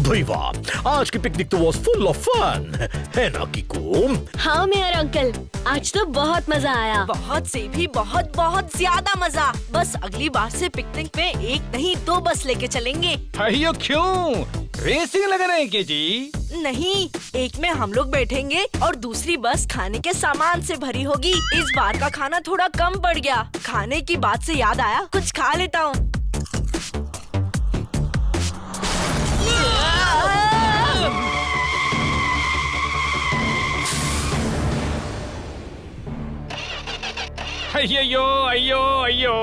भाई वाह, आज की पिकनिक तो वाज फुल ऑफ फन, है ना कीकू? हाँ मेयर अंकल, आज तो बहुत मजा आया। बहुत से भी बहुत बहुत ज्यादा मजा। बस अगली बार से पिकनिक में एक नहीं 2 बस लेके चलेंगे। अयो क्यों, रेसिंग लग रहे हैं क्या जी? नहीं, एक में हम लोग बैठेंगे और दूसरी बस खाने के सामान से भरी होगी। इस बार का खाना थोड़ा कम पड़ गया। खाने की बात से याद आया, कुछ खा लेता हूँ। अयो अयो अयो,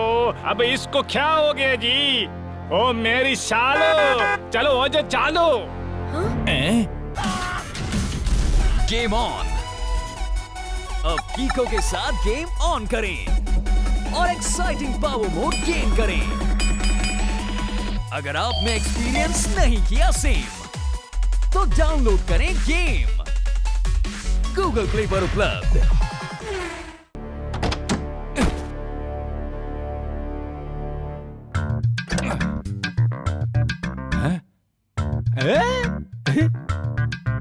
अब इसको क्या हो गया जी? ओ मेरी सालो, चलो हो जा चालो। Game on. अब कीको के साथ गेम ऑन करें और एक्साइटिंग पावर मोड गेन करें। अगर आपने एक्सपीरियंस नहीं किया सेम, तो डाउनलोड करें गेम गूगल प्ले पर उपलब्ध।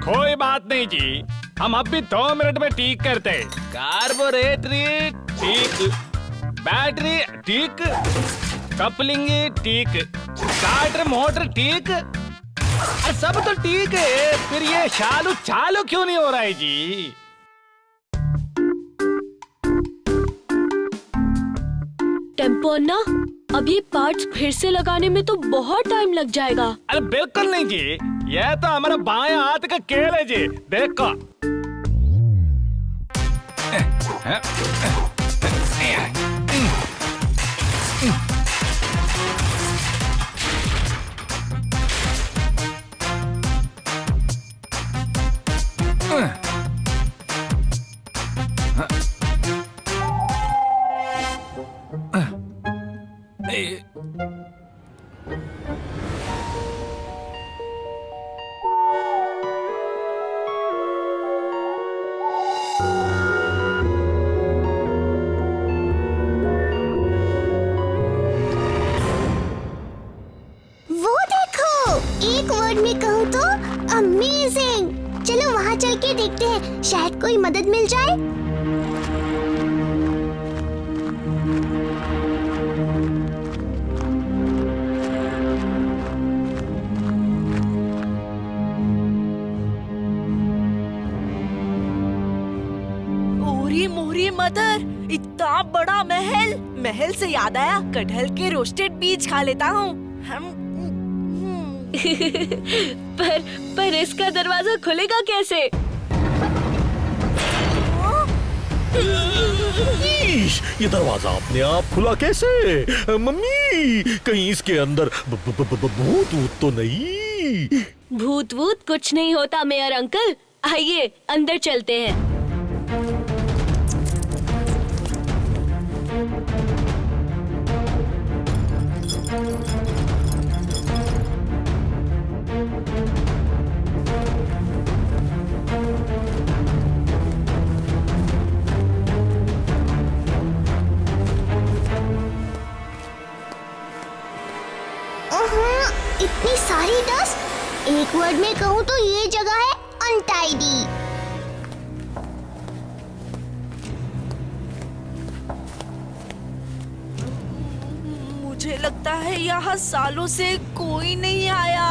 कोई बात नहीं जी, हम अब भी 2 मिनट में ठीक करते। कार्बोरेटरी ठीक, बैटरी ठीक, कपलिंग ठीक, स्टार्टर मोटर ठीक, सब तो ठीक है। फिर ये चालू चालू क्यों नहीं हो रहा है जी? टेम्पो अन्ना, अब ये पार्ट्स फिर से लगाने में तो बहुत टाइम लग जाएगा। अरे बिल्कुल नहीं जी, यह तो हमारा बाएं हाथ का खेल है जी। देखो एक वर्ड में कहूँ तो अमेजिंग। चलो वहाँ चल के देखते हैं, शायद कोई मदद मिल जाए। ओरी मोरी मदर, इतना बड़ा महल। महल से याद आया, कटहल के रोस्टेड बीज खा लेता हूँ। पर इसका दरवाजा खुलेगा कैसे? ये दरवाजा अपने आप खुला कैसे? मम्मी, कहीं इसके अंदर भूत वूत तो नहीं? भूत वूत कुछ नहीं होता मेयर अंकल, आइए अंदर चलते हैं। इतनी सारी डस्ट। एक वर्ड में कहूँ तो ये जगह है अनटाइडी। मुझे लगता है यहाँ सालों से कोई नहीं आया।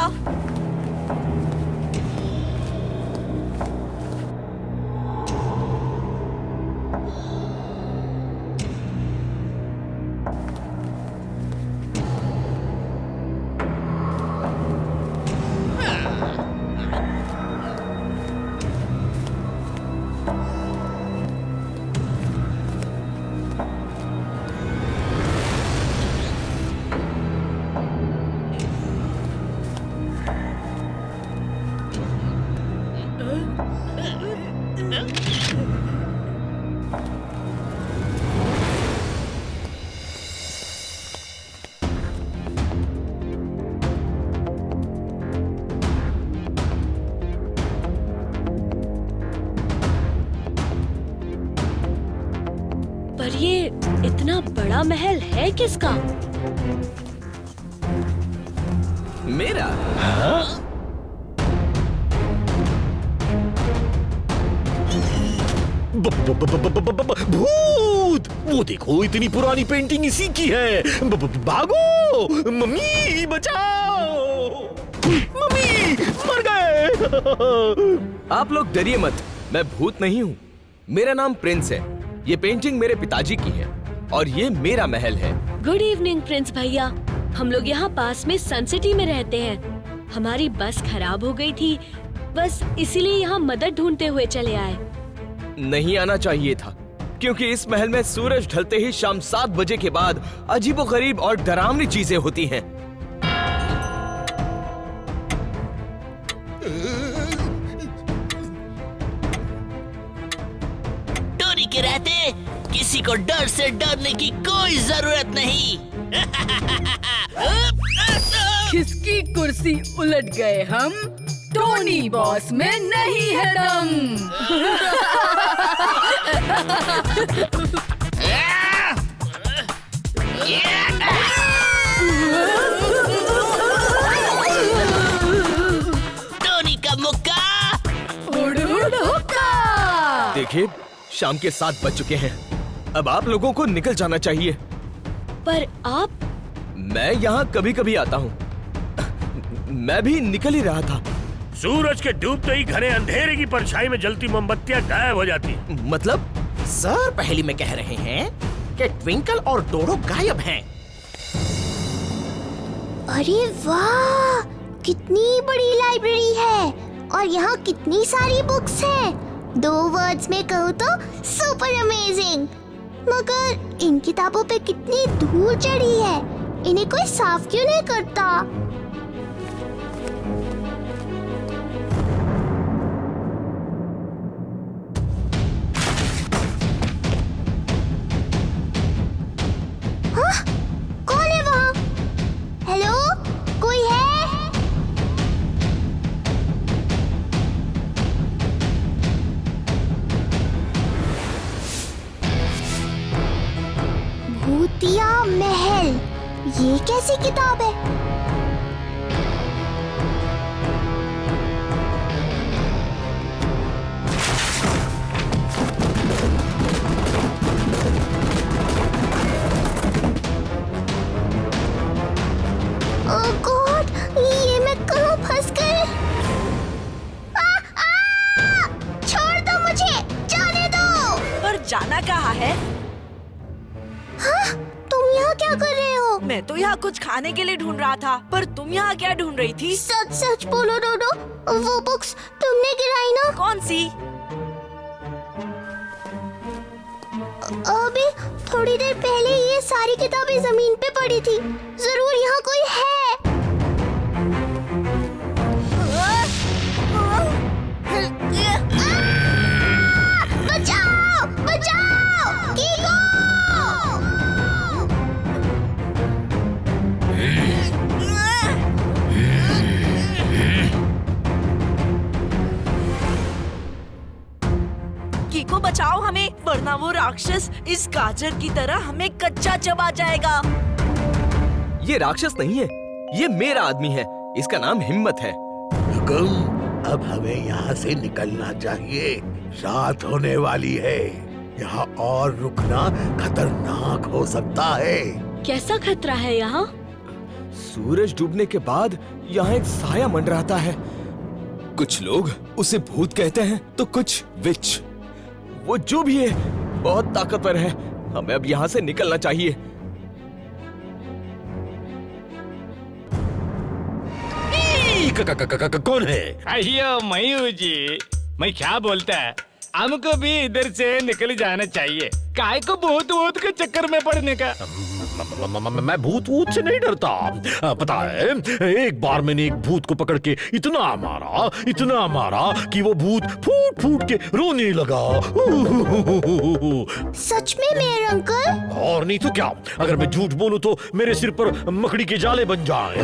पर ये इतना बड़ा महल है किसका? मेरा। भूत! वो देखो, इतनी पुरानी पेंटिंग इसी की है। भागो! मम्मी बचाओ! मम्मी मर गए! आप लोग डरिए मत, मैं भूत नहीं हूँ। मेरा नाम प्रिंस है। ये पेंटिंग मेरे पिताजी की है और ये मेरा महल है। गुड इवनिंग प्रिंस भैया। हम लोग यहाँ पास में सन सिटी में रहते हैं। हमारी बस खराब हो गई थी, बस इसीलिए यहाँ मदद ढूंढते हुए चले आए। नहीं आना चाहिए था, क्योंकि इस महल में सूरज ढलते ही शाम 7 बजे के बाद अजीबोगरीब और डरावनी चीजें होती हैं। टोनी के रहते किसी को डर से डरने की कोई जरूरत नहीं। किसकी कुर्सी उलट गए हम? टोनी बॉस में नहीं है दम। टोनी का मुक्का। उड़ हुक्का। देखिए, शाम के 7 बज चुके हैं। अब आप लोगों को निकल जाना चाहिए। पर आप? मैं यहाँ कभी कभी आता हूँ। मैं भी निकल ही रहा था। सूरज के डूबते ही घने अंधेरे की परछाई में जलती मोमबत्तियां गायब हो जाती। मतलब? सर पहली में कह रहे हैं कि ट्विंकल और डोडो गायब हैं। अरे वाह, कितनी बड़ी लाइब्रेरी है और यहाँ कितनी सारी बुक्स हैं। 2 वर्ड्स में कहूँ तो सुपर अमेजिंग। मगर इन किताबों पे कितनी धूल चढ़ी है, इन्हें कोई साफ क्यों नहीं करता? हाँ? कौन है वहाँ? हेलो, कोई है? भूतिया महल, ये कैसी किताब है? ओह गॉड, ये मैं कहाँ फंस गई? छोड़ दो मुझे, जाने दो। पर जाना कहाँ है? हाँ? तुम यहाँ क्या कर रहे हो? मैं तो यहाँ कुछ खाने के लिए ढूंढ रहा था, पर तुम यहाँ क्या ढूंढ रही थी? सच सच बोलो डोडो, वो बुक्स तुमने गिराई ना? कौन सी? अभी थोड़ी देर पहले ये सारी किताबें जमीन पे पड़ी थी। जरूर यहाँ कोई है। बचाओ, बचाओ, कीको! कीको बचाओ हमें, वरना वो राक्षस इस गाजर की तरह हमें कच्चा चबा जाएगा। ये राक्षस नहीं है, ये मेरा आदमी है। इसका नाम हिम्मत है। अब हमें यहाँ से निकलना चाहिए। रात होने वाली है, यहाँ और रुकना खतरनाक हो सकता है। कैसा खतरा है यहाँ? सूरज डूबने के बाद यहाँ एक साया मंडराता है। कुछ लोग उसे भूत कहते हैं तो कुछ विच। वो जो भी है बहुत ताकतवर है। हमें अब यहाँ से निकलना चाहिए। कौन है? अयो मयूर जी, मैं क्या बोलता है, हमको भी इधर से निकल जाना चाहिए। काय को भूत के चक्कर में पड़ने का। मैं भूत से नहीं डरता। पता है, एक बार मैंने एक भूत को पकड़ के इतना मारा कि वो भूत फूट फूट के रोने लगा। सच में मेयर अंकल? और नहीं तो क्या, अगर मैं झूठ बोलूं तो मेरे सिर पर मकड़ी के जाले बन जाए।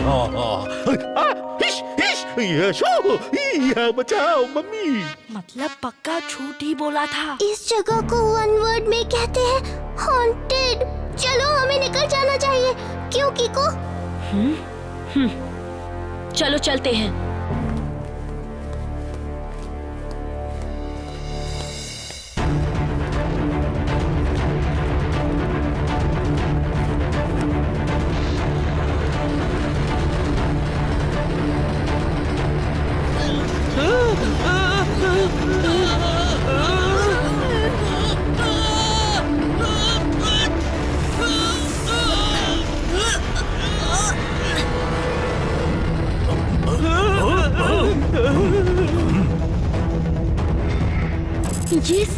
बचाओ मम्मी। मतलब पक्का झूठ ही बोला था। इस जगह को 1 वर्ड में कहते हैं हॉन्टेड। चलो हमें निकल जाना चाहिए। क्यों कीको? चलो चलते हैं।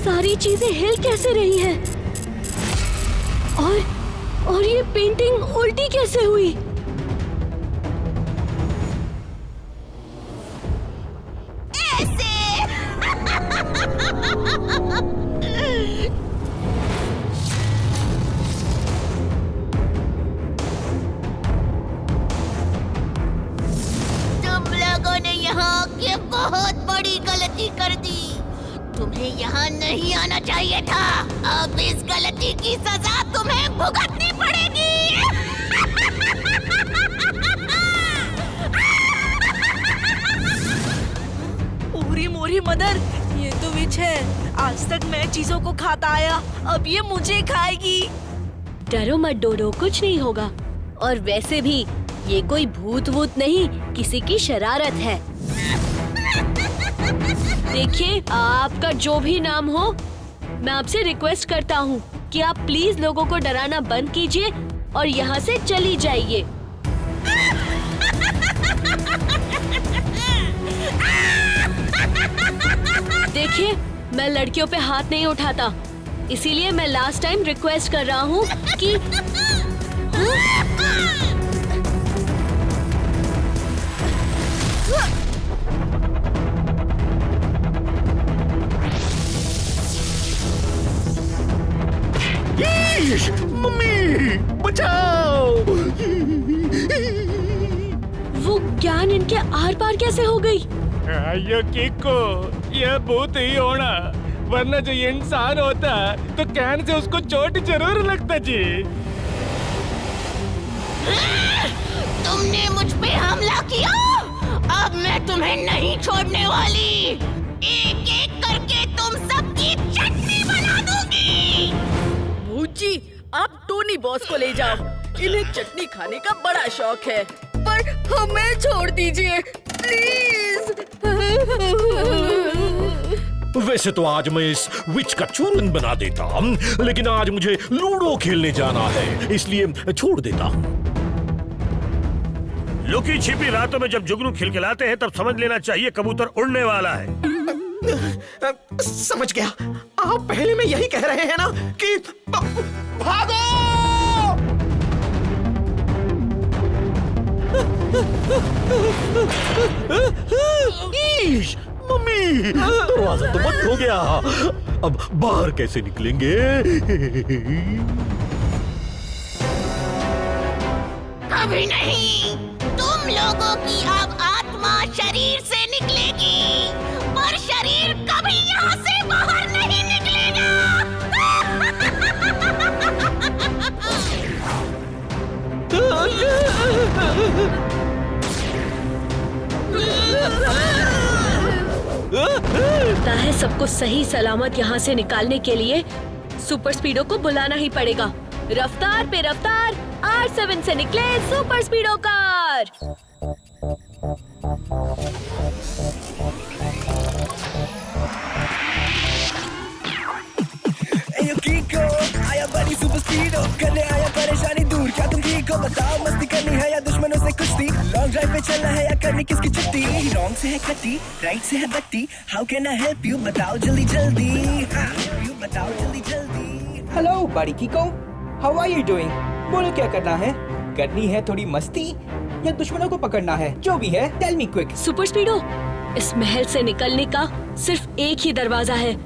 सारी चीजें हिल कैसे रही हैं? और ये पेंटिंग उल्टी कैसे हुई? तुम लोगों ने यहाँ आके बहुत बड़ी गलती कर दी। तुम्हें यहाँ नहीं आना चाहिए था। अब इस गलती की सजा तुम्हें भुगतनी पड़ेगी। पूरी मोरी मदर, ये तो विच है। आज तक मैं चीजों को खाता आया, अब ये मुझे खाएगी। डरो मत डोडो, कुछ नहीं होगा। और वैसे भी ये कोई भूत वूत नहीं, किसी की शरारत है। देखिए, आपका जो भी नाम हो, मैं आपसे रिक्वेस्ट करता हूँ कि आप प्लीज लोगों को डराना बंद कीजिए और यहाँ से चली जाइए। देखिए, मैं लड़कियों पे हाथ नहीं उठाता, इसीलिए मैं लास्ट टाइम रिक्वेस्ट कर रहा हूँ कि मम्मी बचाओ! वो ज्ञान इनके आर पार कैसे हो गई? अयो किको, यह भूत ही होना, वरना जो ये इंसान होता तो कैन से उसको चोट जरूर लगता जी। तुमने मुझ पे हमला किया, अब मैं तुम्हें नहीं छोड़ने वाली। एक एक करके तुम सबकी चटनी बना दूंगी। भूत जी, आप टोनी बॉस को ले जाओ। इन्हें चटनी खाने का बड़ा शौक है, पर हमें छोड़ दीजिए प्लीज। वैसे तो आज मैं इस विच का चूरन बना देता, लेकिन आज मुझे लूडो खेलने जाना है, इसलिए छोड़ देता हूँ। लुकी छिपी रातों में जब जुगनू खिलखिलाते हैं तब समझ लेना चाहिए कबूतर उड़ने वाला है। समझ गया। आप पहले में यही कह रहे हैं ना कि भागो! ईश, मम्मी, दरवाजा तो बंद हो गया। अब बाहर कैसे निकलेंगे? कभी नहीं। तुम लोगों की अब आत्मा शरीर से निकलेगी, पर शरीर कभी यहाँ से बाहर नहीं निकलेगा। लगता है सबको सही सलामत यहाँ से निकालने के लिए सुपर स्पीडो को बुलाना ही पड़ेगा। रफ्तार पे रफ्तार, R7 से निकले सुपर स्पीडो कार। आया बड़ी सुपर स्पीडो, करने आया परेशानी दूर। क्या तुम ठीक हो? बताओ, मस्ती करनी है या दुश्मनों से कुश्ती? लॉन्ग ड्राइव पे चलना है या करनी किसकी छुट्टी? रॉन्ग से है कट्टी, राइट से है बट्टी। How can I help you? बताओ जल्दी जल्दी। बताओ जल्दी जल्दी। हेलो बड़ी कीको, हाउ आर यू डूइंग? बोलो क्या करना है? करनी है थोड़ी मस्ती या दुश्मनों को पकड़ना है? जो भी है, टेल मी क्विक। सुपर स्पीडो, इस महल से निकलने का सिर्फ एक ही दरवाजा है।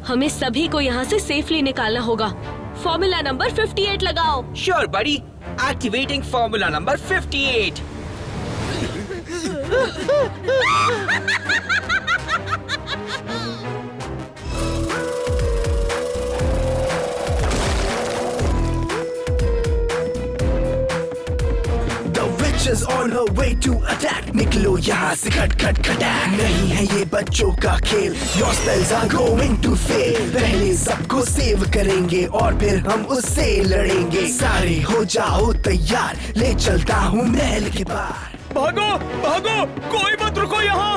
हमें सभी को यहाँ से सेफली निकालना होगा। फॉर्मूला नंबर 58 लगाओ। श्योर बड़ी, activating formula number 58। Is on her way to attack. निकलो यहाँ से खट खट खटाक। नहीं है ये बच्चों का खेल, Your spells are going to fail। पहले सबको सेव करेंगे और फिर हम उससे लड़ेंगे। सारे हो जाओ तैयार, ले चलता हूँ महल के बाहर। भागो भागो, कोई मत रुको यहाँ।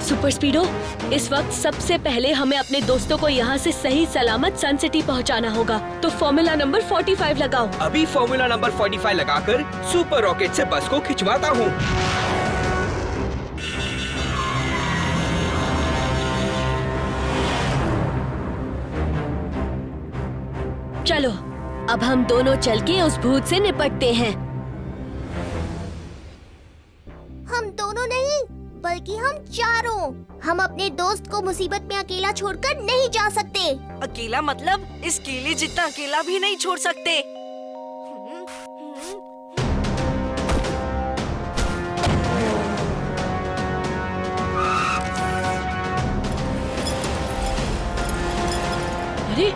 सुपर स्पीडो, इस वक्त सबसे पहले हमें अपने दोस्तों को यहाँ से सही सलामत सन सिटी पहुँचाना होगा। तो फॉर्मूला नंबर 45 लगाओ। अभी फॉर्मूला नंबर 45 लगाकर सुपर रॉकेट से बस को खिंचवाता हूँ। अब हम दोनों चल के उस भूत से निपटते हैं। हम दोनों नहीं, बल्कि हम चारों। हम अपने दोस्त को मुसीबत में अकेला छोड़कर नहीं जा सकते। अकेला मतलब इस केले जितना अकेला भी नहीं छोड़ सकते। अरे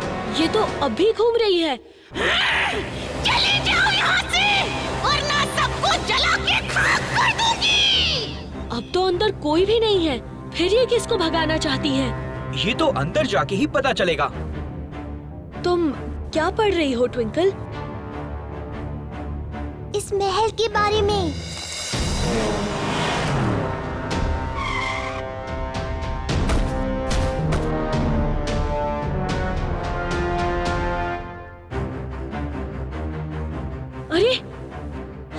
ये तो अभी घूम रही है। चले जाओ यहाँ से, वरना सबको जला के खाक कर दूंगी। अब तो अंदर कोई भी नहीं है, फिर ये किसको भगाना चाहती है? ये तो अंदर जाके ही पता चलेगा। तुम क्या पढ़ रही हो ट्विंकल? इस महल के बारे में। अरे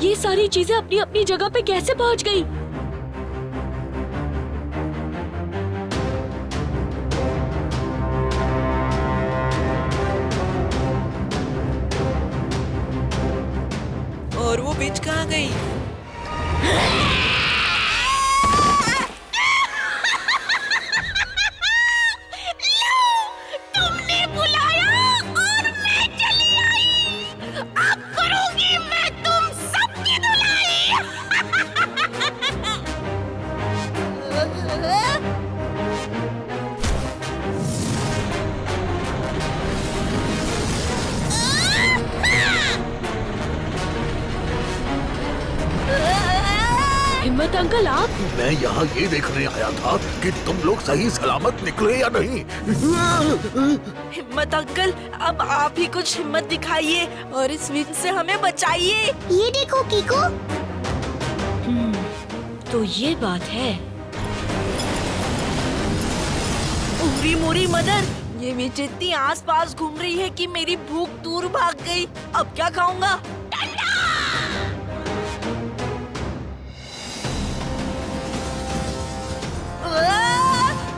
ये सारी चीजें अपनी अपनी जगह पे कैसे पहुंच गई? और वो बिच कहाँ गई? तुमने बुलाया और मैं चली आई। अब करूंगी मैं तुम सबकी धुलाई। हिम्मत अंकल आप? मैं यहाँ ये देखने आया था कि तुम लोग सही सलामत निकले या नहीं। हिम्मत अंकल, अब आप ही कुछ हिम्मत दिखाइए और इस विघ्न से हमें बचाइए। ये देखो कीको। तो ये बात है। उरी मोरी मदर, ये विच इतनी आस पास घूम रही है कि मेरी भूख दूर भाग गई। अब क्या खाऊंगा?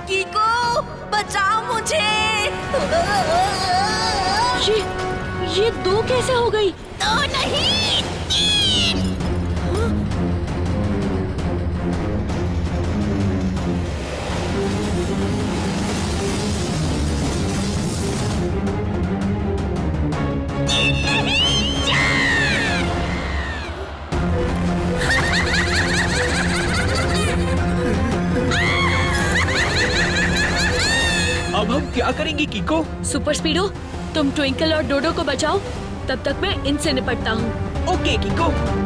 कीको, बचाओ मुझे। ये दो कैसे हो गई? दो नहीं, तीन। अब हम क्या करेंगे कीको? सुपर स्पीडो, तुम ट्विंकल और डोडो को बचाओ, तब तक मैं इनसे निपटता हूँ। ओके कीको।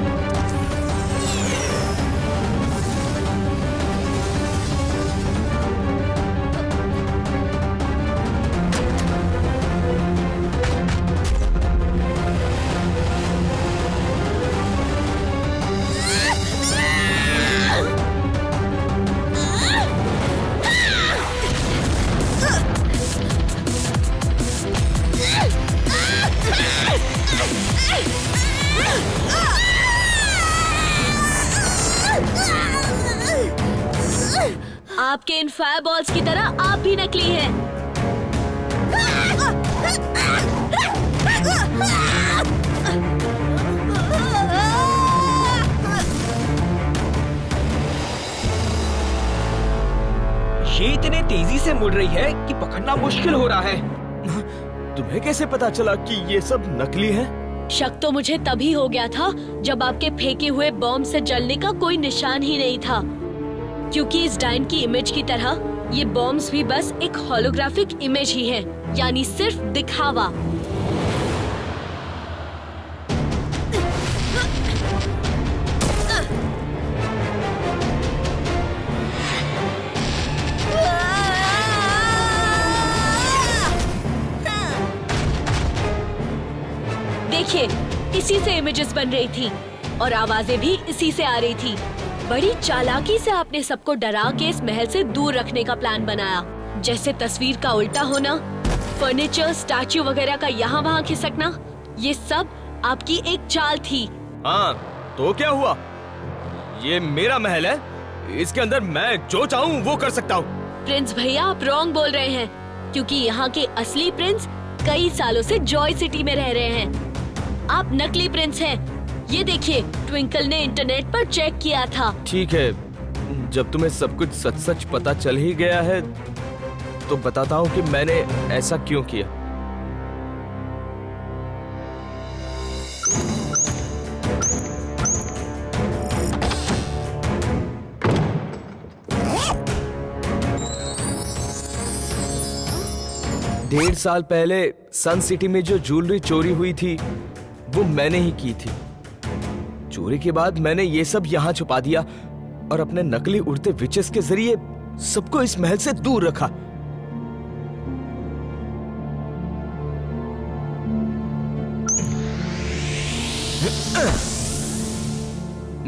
आपके इन फायर बॉल्स की तरह आप भी नकली हैं। ये इतने तेजी से मुड़ रही है कि पकड़ना मुश्किल हो रहा है। तुम्हें कैसे पता चला कि ये सब नकली है? शक तो मुझे तभी हो गया था जब आपके फेंके हुए बॉम्ब से जलने का कोई निशान ही नहीं था, क्योंकि इस डायन की इमेज की तरह ये बॉम्ब्स भी बस एक होलोग्राफिक इमेज ही है, यानी सिर्फ दिखावा। देखिए, इसी से इमेजेस बन रही थी और आवाजें भी इसी से आ रही थी। बड़ी चालाकी से आपने सबको डरा के इस महल से दूर रखने का प्लान बनाया, जैसे तस्वीर का उल्टा होना, फर्नीचर, स्टैच्यू वगैरह का यहाँ वहाँ खिसकना, ये सब आपकी एक चाल थी। हाँ, तो क्या हुआ? ये मेरा महल है, इसके अंदर मैं जो चाहूँ वो कर सकता हूँ। प्रिंस भैया, आप रॉन्ग बोल रहे हैं, क्योंकि यहाँ के असली प्रिंस कई सालों से जॉय सिटी में रह रहे हैं। आप नकली प्रिंस हैं। ये देखिए, ट्विंकल ने इंटरनेट पर चेक किया था। ठीक है, जब तुम्हें सब कुछ सच सच पता चल ही गया है तो बताता हूँ कि मैंने ऐसा क्यों किया। डेढ़ साल पहले सन सिटी में जो ज्वेलरी चोरी हुई थी वो मैंने ही की थी। चोरी के बाद मैंने ये सब यहाँ छुपा दिया और अपने नकली उड़ते विचेस के जरिए सबको इस महल से दूर रखा।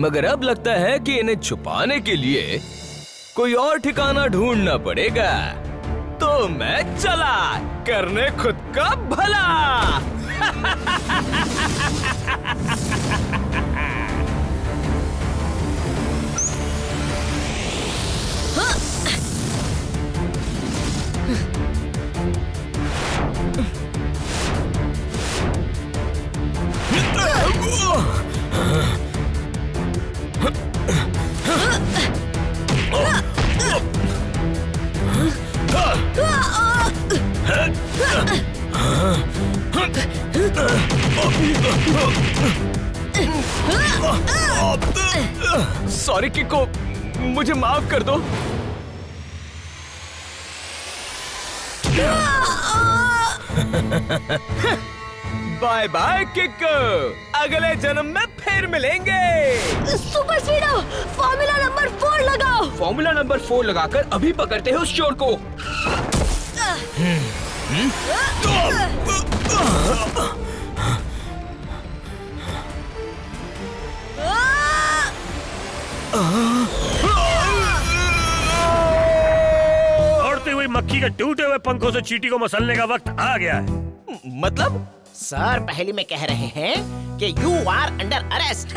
मगर अब लगता है कि इन्हें छुपाने के लिए कोई और ठिकाना ढूंढना पड़ेगा। तो मैं चला करने खुद का भला। सॉरी किको, मुझे माफ कर दो। बाय बाय किको, अगले जन्म में फिर मिलेंगे। सुपर स्पीडो, फॉर्मूला नंबर 4 लगाओ। फॉर्मूला नंबर 4 लगाकर अभी पकड़ते हैं उस चोर को। उड़ती हुई मक्खी के टूटे हुए पंखों से चींटी को मसलने का वक्त आ गया है। मतलब सर पहले में कह रहे हैं कि यू आर अंडर अरेस्ट।